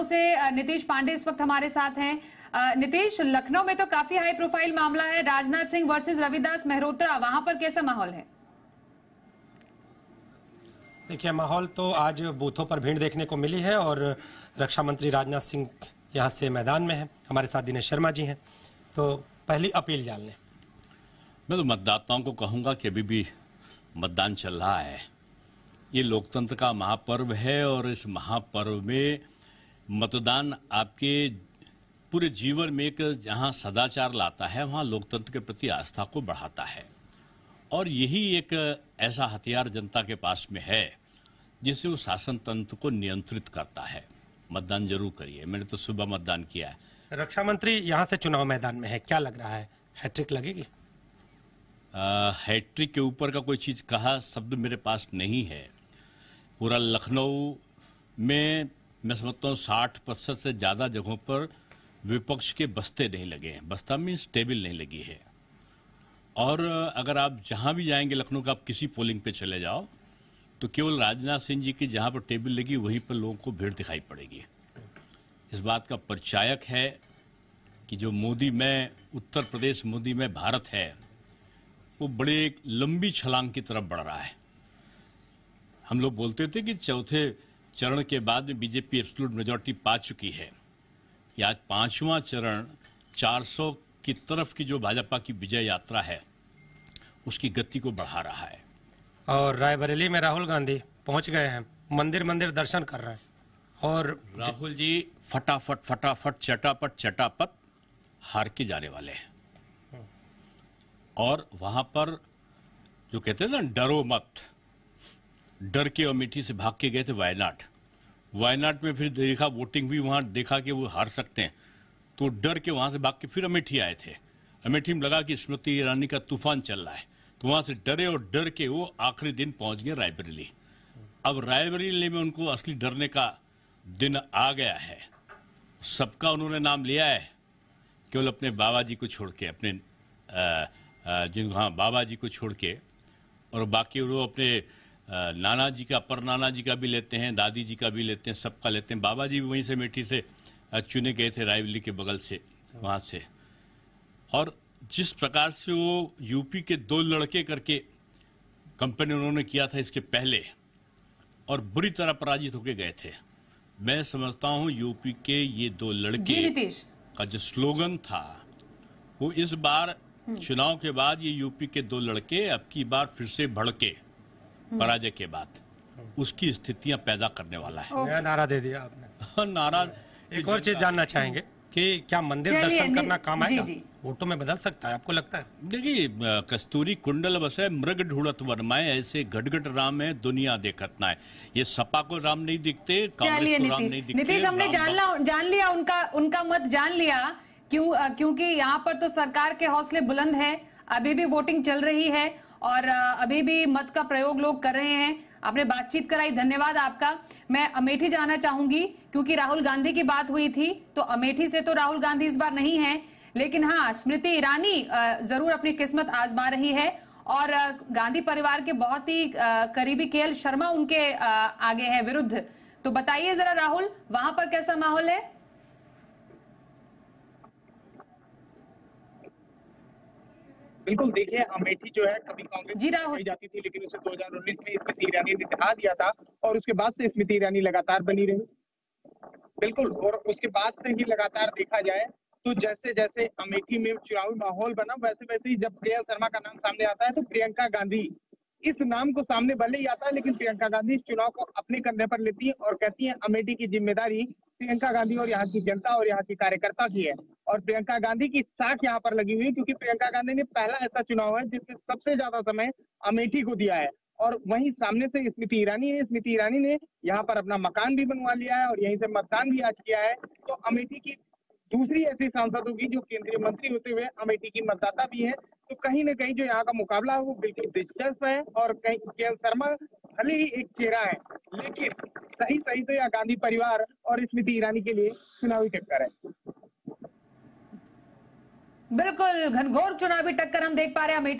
से नीतीश पांडे इस वक्त हमारे साथ हैं। नीतीश, लखनऊ में तो काफी हाई प्रोफाइल मामला है, राजनाथ सिंह वर्सेस रविदास मेहरोत्रा, वहां पर कैसा माहौल है? देखिए, माहौल तो आज बूथों पर भीड़ देखने को मिली है और रक्षा मंत्री राजनाथ सिंह यहाँ से मैदान में है। हमारे साथ दिनेश शर्मा जी हैं, तो पहली अपील जान लें। मैं तो मतदाताओं को कहूँगा कि अभी भी मतदान चल रहा है। ये लोकतंत्र का महापर्व है और इस महापर्व में मतदान आपके पूरे जीवन में एक जहाँ सदाचार लाता है, वहाँ लोकतंत्र के प्रति आस्था को बढ़ाता है। और यही एक ऐसा हथियार जनता के पास में है जिससे वो शासन तंत्र को नियंत्रित करता है। मतदान जरूर करिए। मैंने तो सुबह मतदान किया है। रक्षा मंत्री यहाँ से चुनाव मैदान में है, क्या लग रहा है, हैट्रिक लगेगी? हैट्रिक के ऊपर का कोई चीज कहा शब्द मेरे पास नहीं है। पूरा लखनऊ में मैं समझता हूँ 60% से ज्यादा जगहों पर विपक्ष के बस्ते नहीं लगे हैं। बस्ता मीन्स टेबल नहीं लगी है। और अगर आप जहां भी जाएंगे लखनऊ का, आप किसी पोलिंग पे चले जाओ तो केवल राजनाथ सिंह जी की जहां पर टेबल लगी वहीं पर लोगों को भीड़ दिखाई पड़ेगी। इस बात का परिचायक है कि जो मोदी में उत्तर प्रदेश, मोदी में भारत है, वो बड़े एक लंबी छलांग की तरफ बढ़ रहा है। हम लोग बोलते थे कि चौथे चरण के बाद में बीजेपी एब्सोल्यूट मेजॉरिटी पा चुकी है। कि आज पांचवां चरण 400 की तरफ की जो भाजपा की विजय यात्रा है उसकी गति को बढ़ा रहा है। और रायबरेली में राहुल गांधी पहुंच गए हैं, मंदिर मंदिर दर्शन कर रहे हैं और राहुल जी फटाफट फटाफट चटापट चटापट हार के जाने वाले हैं। और वहां पर जो कहते हैं ना, डरो मत, डर के अमेठी से भाग के गए थे वायनाड में। फिर देखा वोटिंग भी वहां देखा कि वो हार सकते हैं, तो डर के वहां से भाग के फिर अमेठी आए थे। अमेठी में लगा कि स्मृति ईरानी का तूफान चल रहा है, तो वहां से डरे और डर के वो आखिरी दिन पहुंच गए रायबरेली। अब रायबरेली में उनको असली डरने का दिन आ गया है। सबका उन्होंने नाम लिया है, केवल अपने बाबा जी को छोड़ के, अपने बाबा जी को छोड़ के, और बाकी वो अपने नाना जी का, पर नाना जी का भी लेते हैं, दादी जी का भी लेते हैं, सबका लेते हैं। बाबा जी भी वहीं से अमेठी से चुने गए थे, रायबरेली के बगल से, वहां से। और जिस प्रकार से वो यूपी के 2 लड़के करके कंपेन उन्होंने किया था इसके पहले, और बुरी तरह पराजित होके गए थे। मैं समझता हूं यूपी के ये 2 लड़के का जो स्लोगन था, वो इस बार चुनाव के बाद ये यूपी के 2 लड़के अब की बार फिर से भड़के पराजय के बाद, उसकी स्थितियां पैदा करने वाला है। नया नारा दे दिया आपने। नारा। एक और चीज जानना चाहेंगे कि क्या मंदिर दर्शन करना काम आएगा? वोटों में बदल सकता है, आपको लगता है? देखिए, कस्तूरी कुंडल बसे मृग ढूंढत वर्माए, ऐसे गटगट राम है दुनिया देखत ना है। ये सपा को राम नहीं दिखते, कांग्रेस को राम नहीं दिखते। नीतीश, हमने जान लिया उनका मत जान लिया, क्योंकि यहाँ पर तो सरकार के हौसले बुलंद है। अभी भी वोटिंग चल रही है और अभी भी मत का प्रयोग लोग कर रहे हैं। आपने बातचीत कराई, धन्यवाद आपका। मैं अमेठी जाना चाहूंगी क्योंकि राहुल गांधी की बात हुई थी, तो अमेठी से तो राहुल गांधी इस बार नहीं है, लेकिन हाँ, स्मृति ईरानी जरूर अपनी किस्मत आजमा रही है। और गांधी परिवार के बहुत ही करीबी केएल शर्मा उनके आगे है विरुद्ध। तो बताइए जरा राहुल, वहां पर कैसा माहौल है? बिल्कुल, देखिए, अमेठी जो है कभी कांग्रेस की जाती थी, लेकिन उसे 2019 में स्मृति ईरानी ने हटा दिया था और उसके बाद से स्मृति ईरानी लगातार बनी रही। बिल्कुल, और उसके बाद से ही लगातार देखा जाए तो जैसे जैसे अमेठी में चुनावी माहौल बना, वैसे वैसे ही जब केएल शर्मा का नाम सामने आता है तो प्रियंका गांधी इस नाम को सामने भले ही आता है, लेकिन प्रियंका गांधी इस चुनाव को अपने कंधे पर लेती है और कहती है अमेठी की जिम्मेदारी प्रियंका गांधी और यहाँ की जनता और यहाँ की कार्यकर्ता की है। और प्रियंका गांधी की साख यहाँ पर लगी हुई है, क्योंकि प्रियंका गांधी ने पहला ऐसा चुनाव है जिसमें सबसे ज्यादा समय अमेठी को दिया है। और वहीं सामने से स्मृति ईरानी है। स्मृति ईरानी ने यहाँ पर अपना मकान भी बनवा लिया है और यहीं से मतदान भी आज किया है। तो अमेठी की दूसरी ऐसी सांसद होगी जो केंद्रीय मंत्री होते हुए अमेठी की मतदाता भी है। तो कहीं ना कहीं जो यहाँ का मुकाबला है वो बिल्कुल दिलचस्प है। और कहीं केएल शर्मा भले ही एक चेहरा है, लेकिन सही तो यह गांधी परिवार और स्मृति ईरानी के लिए चुनावी टक्कर है। बिल्कुल घनघोर चुनावी टक्कर हम देख पा रहे हैं अमेठी